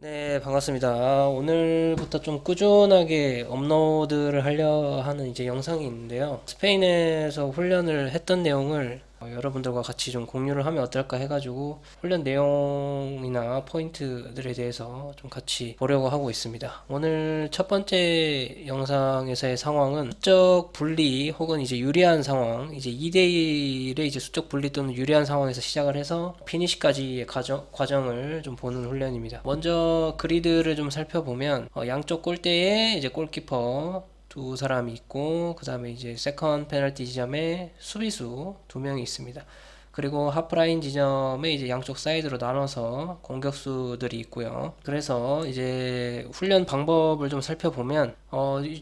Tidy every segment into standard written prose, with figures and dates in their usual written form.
네, 반갑습니다. 오늘부터 좀 꾸준하게 업로드를 하려 하는 이제 영상이 있는데요. 스페인에서 훈련을 했던 내용을 여러분들과 같이 좀 공유를 하면 어떨까 해가지고 훈련 내용이나 포인트들에 대해서 좀 같이 보려고 하고 있습니다. 오늘 첫 번째 영상에서의 상황은 수적 분리 혹은 이제 유리한 상황, 이제 2대1의 이제 수적 분리 또는 유리한 상황에서 시작을 해서 피니시까지의 과정을 좀 보는 훈련입니다. 먼저 그리드를 좀 살펴보면 양쪽 골대에 이제 골키퍼 두 사람이 있고, 그 다음에 이제 세컨 페널티 지점에 수비수 두 명이 있습니다. 그리고 하프라인 지점에 이제 양쪽 사이드로 나눠서 공격수들이 있고요. 그래서 이제 훈련 방법을 좀 살펴보면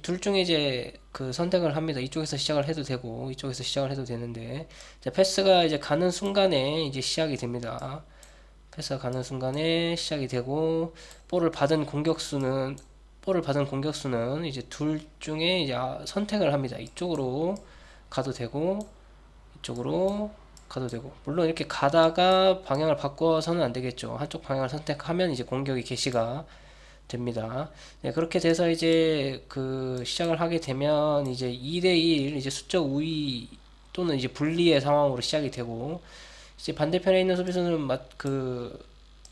둘 중에 이제 그 선택을 합니다. 이쪽에서 시작을 해도 되고 이쪽에서 시작을 해도 되는데, 이제 패스가 이제 가는 순간에 이제 시작이 됩니다. 패스가 가는 순간에 시작이 되고, 볼을 받은 공격수는 이제 둘 중에 이제 선택을 합니다. 이쪽으로 가도 되고 이쪽으로 가도 되고. 물론 이렇게 가다가 방향을 바꿔서는 안 되겠죠. 한쪽 방향을 선택하면 이제 공격이 개시가 됩니다. 네, 그렇게 돼서 이제 그 시작을 하게 되면 이제 2대1 이제 수적 우위 또는 이제 분리의 상황으로 시작이 되고, 이제 반대편에 있는 수비수는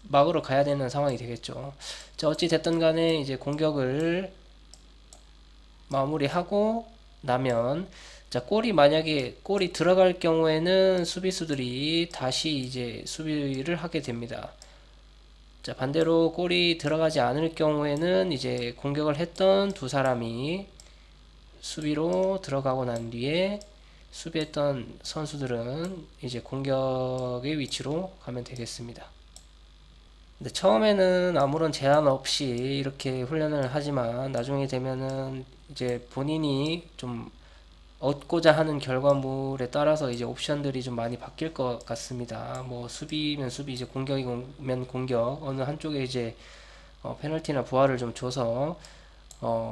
막으로 가야 되는 상황이 되겠죠. 자, 어찌 됐든 간에 이제 공격을 마무리하고 나면, 자, 만약에 골이 들어갈 경우에는 수비수들이 다시 이제 수비를 하게 됩니다. 자, 반대로 골이 들어가지 않을 경우에는 이제 공격을 했던 두 사람이 수비로 들어가고 난 뒤에 수비했던 선수들은 이제 공격의 위치로 가면 되겠습니다. 근데 처음에는 아무런 제한 없이 이렇게 훈련을 하지만 나중에 되면은 이제 본인이 좀 얻고자 하는 결과물에 따라서 이제 옵션들이 좀 많이 바뀔 것 같습니다. 뭐 수비면 수비, 이제 공격이면 공격, 어느 한쪽에 이제 페널티나 부활을 좀 줘서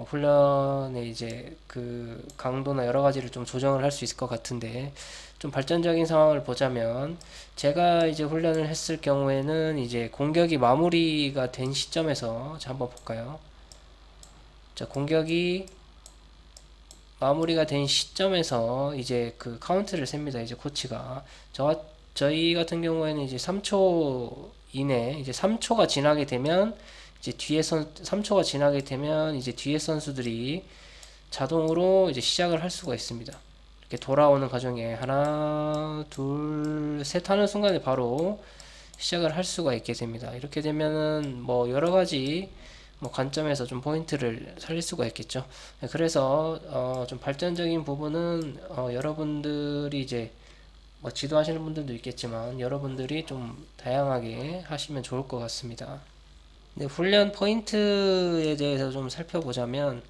훈련의 이제 그 강도나 여러 가지를 좀 조정을 할 수 있을 것 같은데, 좀 발전적인 상황을 보자면 제가 이제 훈련을 했을 경우에는 이제 공격이 마무리가 된 시점에서, 자, 한번 볼까요? 자, 공격이 마무리가 된 시점에서 이제 그 카운트를 셉니다. 이제 코치가 저희 같은 경우에는 이제 3초 이내, 이제 3초가 지나게 되면 이제 3초가 지나게 되면 이제 뒤에 선수들이 자동으로 이제 시작을 할 수가 있습니다. 이렇게 돌아오는 과정에 하나, 둘, 셋 하는 순간에 바로 시작을 할 수가 있게 됩니다. 이렇게 되면은 뭐 여러 가지 뭐 관점에서 좀 포인트를 살릴 수가 있겠죠. 네, 그래서 좀 발전적인 부분은 여러분들이 이제 뭐 지도하시는 분들도 있겠지만 여러분들이 좀 다양하게 하시면 좋을 것 같습니다. 네, 훈련 포인트에 대해서 좀 살펴보자면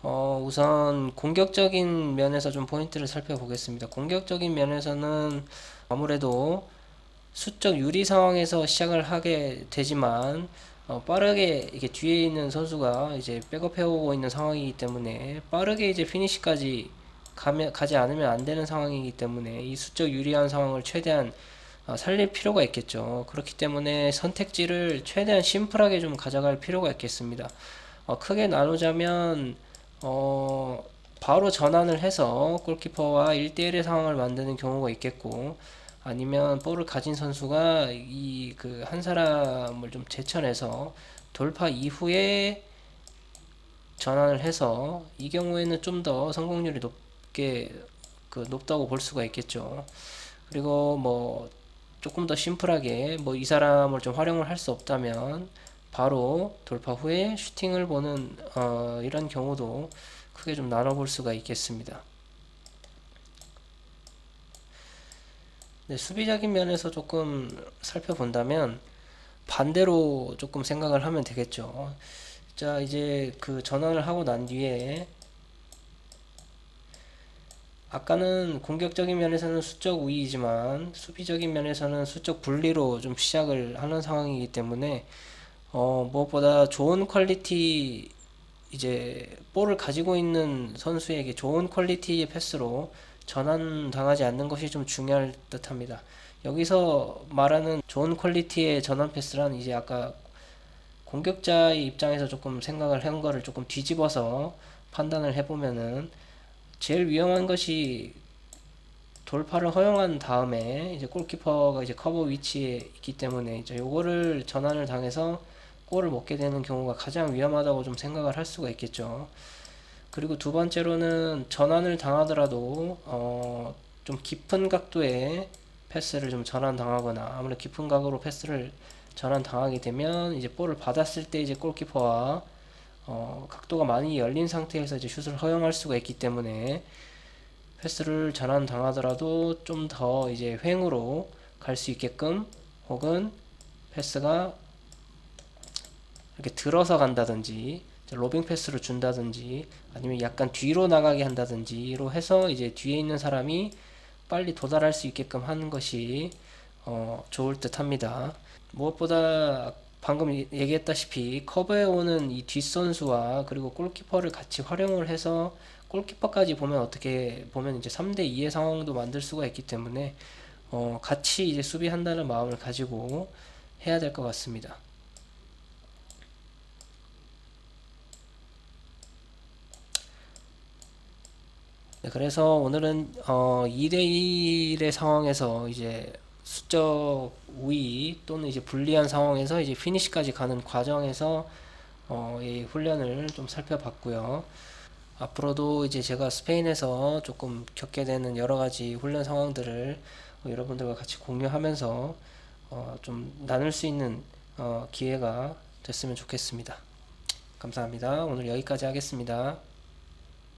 우선 공격적인 면에서 좀 포인트를 살펴보겠습니다. 공격적인 면에서는 아무래도 수적 유리 상황에서 시작을 하게 되지만 빠르게 이게 뒤에 있는 선수가 이제 백업해오고 있는 상황이기 때문에 빠르게 이제 피니시까지 가지 않으면 안 되는 상황이기 때문에 이 수적 유리한 상황을 최대한 살릴 필요가 있겠죠. 그렇기 때문에 선택지를 최대한 심플하게 좀 가져갈 필요가 있겠습니다. 크게 나누자면 바로 전환을 해서 골키퍼와 1대1의 상황을 만드는 경우가 있겠고, 아니면 볼을 가진 선수가 이 그 한 사람을 좀 제쳐내서 돌파 이후에 전환을 해서, 이 경우에는 좀 더 성공률이 높다고 볼 수가 있겠죠. 그리고 뭐 조금 더 심플하게 뭐 이 사람을 좀 활용을 할 수 없다면 바로 돌파 후에 슈팅을 보는 이런 경우도 크게 좀 나눠볼 수가 있겠습니다. 네, 수비적인 면에서 조금 살펴본다면 반대로 조금 생각을 하면 되겠죠. 자, 이제 그 전환을 하고 난 뒤에 아까는 공격적인 면에서는 수적 우위이지만 수비적인 면에서는 수적 분리로 좀 시작을 하는 상황이기 때문에 무엇보다 좋은 퀄리티, 이제 볼을 가지고 있는 선수에게 좋은 퀄리티의 패스로 전환 당하지 않는 것이 좀 중요할 듯 합니다. 여기서 말하는 좋은 퀄리티의 전환 패스란 이제 아까 공격자의 입장에서 조금 생각을 한 거를 조금 뒤집어서 판단을 해보면은 제일 위험한 것이 돌파를 허용한 다음에 이제 골키퍼가 이제 커버 위치에 있기 때문에 이제 요거를 전환을 당해서 골을 먹게 되는 경우가 가장 위험하다고 좀 생각을 할 수가 있겠죠. 그리고 두 번째로는 전환을 당하더라도 좀 깊은 각도의 패스를 좀 전환 당하거나 아무래도 깊은 각으로 패스를 전환 당하게 되면 이제 볼을 받았을 때 이제 골키퍼와 각도가 많이 열린 상태에서 이제 슛을 허용할 수가 있기 때문에 패스를 전환 당하더라도 좀 더 이제 횡으로 갈 수 있게끔 혹은 패스가 이렇게 들어서 간다든지 로빙 패스를 준다든지 아니면 약간 뒤로 나가게 한다든지로 해서 이제 뒤에 있는 사람이 빨리 도달할 수 있게끔 하는 것이 좋을 듯 합니다. 무엇보다 방금 얘기했다시피 커버해 오는 이 뒷선수와 그리고 골키퍼를 같이 활용을 해서 골키퍼까지 보면 어떻게 보면 이제 3대 2의 상황도 만들 수가 있기 때문에 같이 이제 수비한다는 마음을 가지고 해야 될 것 같습니다. 네, 그래서 오늘은 2대1의 상황에서 이제 수적 우위 또는 이제 불리한 상황에서 이제 피니시까지 가는 과정에서 이 훈련을 좀 살펴봤고요. 앞으로도 이제 제가 스페인에서 조금 겪게 되는 여러 가지 훈련 상황들을 여러분들과 같이 공유하면서 좀 나눌 수 있는 기회가 됐으면 좋겠습니다. 감사합니다. 오늘 여기까지 하겠습니다.